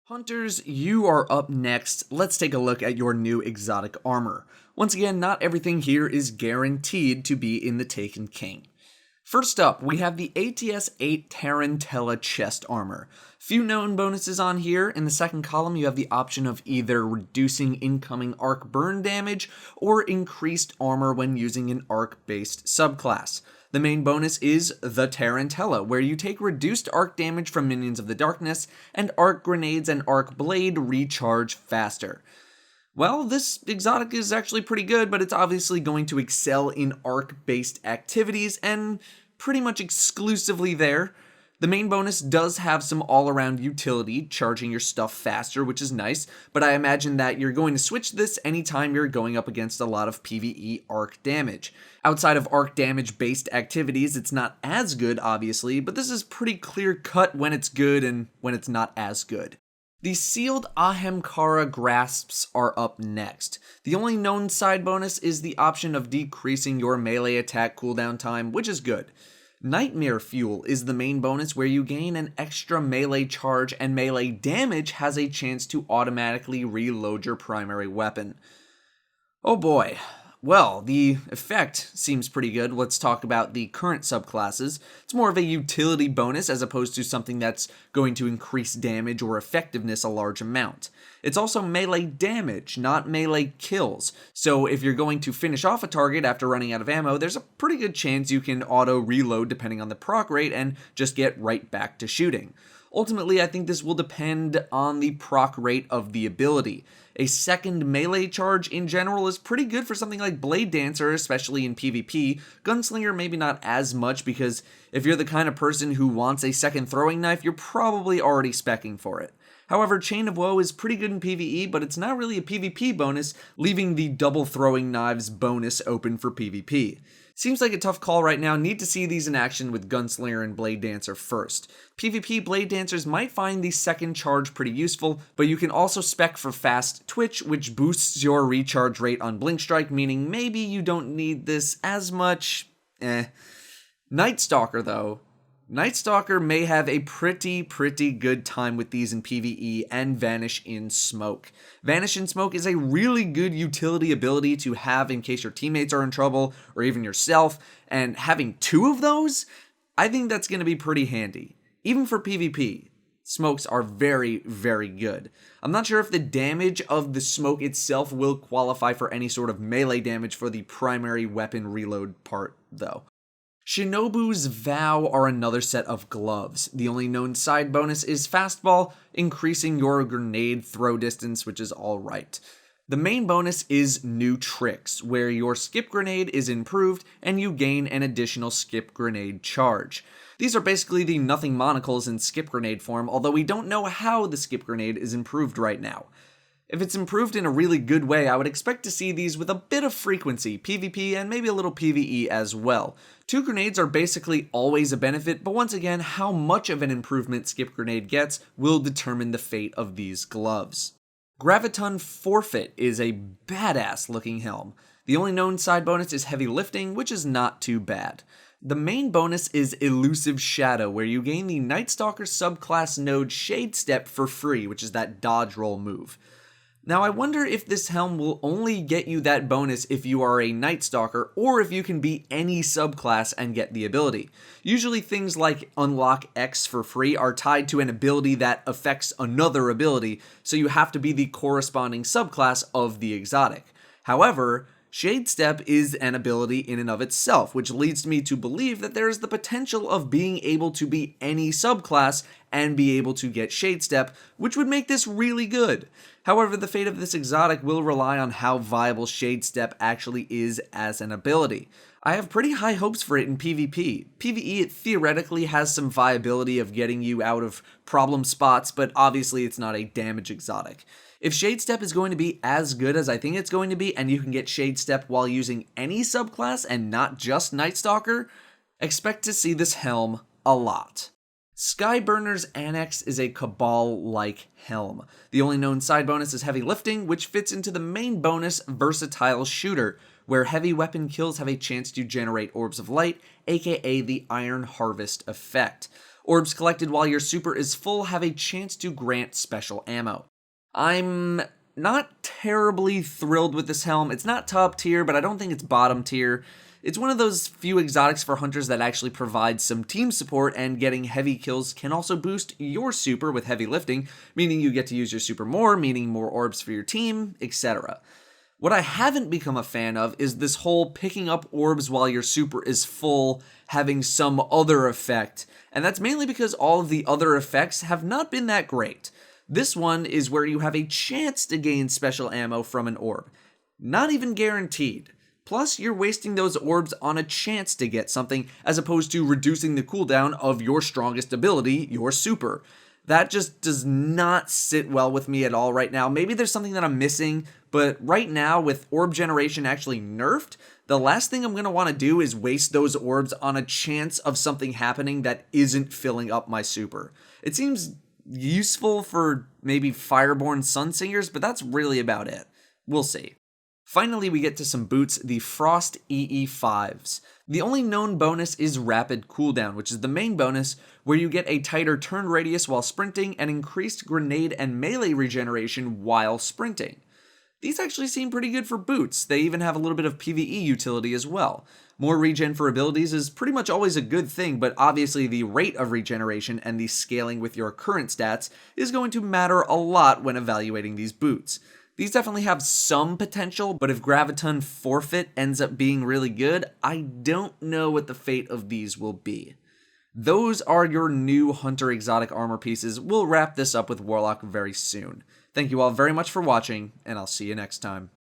Hunters, you are up next. Let's take a look at your new exotic armor. Once again, not everything here is guaranteed to be in the Taken King. First up, we have the ATS-8 Tarantella chest armor. Few known bonuses on here. In the second column, you have the option of either reducing incoming arc burn damage or increased armor when using an arc-based subclass. The main bonus is the Tarantella, where you take reduced arc damage from minions of the darkness, and arc grenades and arc blade recharge faster. Well, this exotic is actually pretty good, but it's obviously going to excel in arc-based activities, and pretty much exclusively there. The main bonus does have some all-around utility, charging your stuff faster, which is nice, but I imagine that you're going to switch this anytime you're going up against a lot of PvE arc damage. Outside of arc damage-based activities, it's not as good, obviously, but this is pretty clear-cut when it's good and when it's not as good. The sealed Hamkara Grasps are up next. The only known side bonus is the option of decreasing your melee attack cooldown time, which is good. Nightmare Fuel is the main bonus where you gain an extra melee charge and melee damage has a chance to automatically reload your primary weapon. Oh boy. Well, the effect seems pretty good. Let's talk about the current subclasses. It's more of a utility bonus as opposed to something that's going to increase damage or effectiveness a large amount. It's also melee damage, not melee kills. So if you're going to finish off a target after running out of ammo, there's a pretty good chance you can auto-reload depending on the proc rate and just get right back to shooting. Ultimately, I think this will depend on the proc rate of the ability. A second melee charge in general is pretty good for something like Blade Dancer, especially in PvP. Gunslinger maybe not as much, because if you're the kind of person who wants a second throwing knife, you're probably already speccing for it. However, Chain of Woe is pretty good in PvE, but it's not really a PvP bonus, leaving the double throwing knives bonus open for PvP. Seems like a tough call right now. Need to see these in action with Gunslinger and Blade Dancer first. PvP Blade Dancers might find the second charge pretty useful, but you can also spec for Fast Twitch, which boosts your recharge rate on Blink Strike, meaning maybe you don't need this as much. Night Stalker though. Night Stalker may have a pretty good time with these in PvE and Vanish in Smoke. Vanish in Smoke is a really good utility ability to have in case your teammates are in trouble, or even yourself, and having two of those, I think that's going to be pretty handy. Even for PvP, smokes are very good. I'm not sure if the damage of the smoke itself will qualify for any sort of melee damage for the primary weapon reload part, though. Shinobu's Vow are another set of gloves. The only known side bonus is Fastball, increasing your grenade throw distance, which is alright. The main bonus is New Tricks, where your skip grenade is improved and you gain an additional skip grenade charge. These are basically the nothing monocles in skip grenade form, although we don't know how the skip grenade is improved right now. If it's improved in a really good way, I would expect to see these with a bit of frequency, PvP and maybe a little PvE as well. Two grenades are basically always a benefit, but once again, how much of an improvement Skip Grenade gets will determine the fate of these gloves. Graviton Forfeit is a badass looking helm. The only known side bonus is Heavy Lifting, which is not too bad. The main bonus is Elusive Shadow, where you gain the Night Stalker subclass node Shade Step for free, which is that dodge roll move. Now, I wonder if this helm will only get you that bonus if you are a Night Stalker, or if you can be any subclass and get the ability. Usually things like Unlock X for free are tied to an ability that affects another ability, so you have to be the corresponding subclass of the exotic. However, Shade Step is an ability in and of itself, which leads me to believe that there is the potential of being able to be any subclass and be able to get Shade Step, which would make this really good. However, the fate of this exotic will rely on how viable Shade Step actually is as an ability. I have pretty high hopes for it in PvP. PvE, it theoretically has some viability of getting you out of problem spots, but obviously it's not a damage exotic. If Shade Step is going to be as good as I think it's going to be, and you can get Shade Step while using any subclass and not just Night Stalker, expect to see this helm a lot. Skyburner's Annex is a Cabal-like helm. The only known side bonus is Heavy Lifting, which fits into the main bonus Versatile Shooter, where heavy weapon kills have a chance to generate Orbs of Light, aka the Iron Harvest effect. Orbs collected while your super is full have a chance to grant special ammo. I'm not terribly thrilled with this helm. It's not top tier, but I don't think it's bottom tier. It's one of those few exotics for hunters that actually provides some team support, and getting heavy kills can also boost your super with heavy lifting, meaning you get to use your super more, meaning more orbs for your team, etc. What I haven't become a fan of is this whole picking up orbs while your super is full having some other effect, and that's mainly because all of the other effects have not been that great. This one is where you have a chance to gain special ammo from an orb. Not even guaranteed. Plus, you're wasting those orbs on a chance to get something, as opposed to reducing the cooldown of your strongest ability, your super. That just does not sit well with me at all right now. Maybe there's something that I'm missing, but right now, with orb generation actually nerfed, the last thing I'm going to want to do is waste those orbs on a chance of something happening that isn't filling up my super. It seems useful for maybe Fireborn Sunsingers, but that's really about it. We'll see. Finally, we get to some boots, the Frost EE5s. The only known bonus is Rapid Cooldown, which is the main bonus, where you get a tighter turn radius while sprinting and increased grenade and melee regeneration while sprinting. These actually seem pretty good for boots. They even have a little bit of PvE utility as well. More regen for abilities is pretty much always a good thing, but obviously the rate of regeneration and the scaling with your current stats is going to matter a lot when evaluating these boots. These definitely have some potential, but if Graviton Forfeit ends up being really good, I don't know what the fate of these will be. Those are your new Hunter exotic armor pieces. We'll wrap this up with Warlock very soon. Thank you all very much for watching, and I'll see you next time.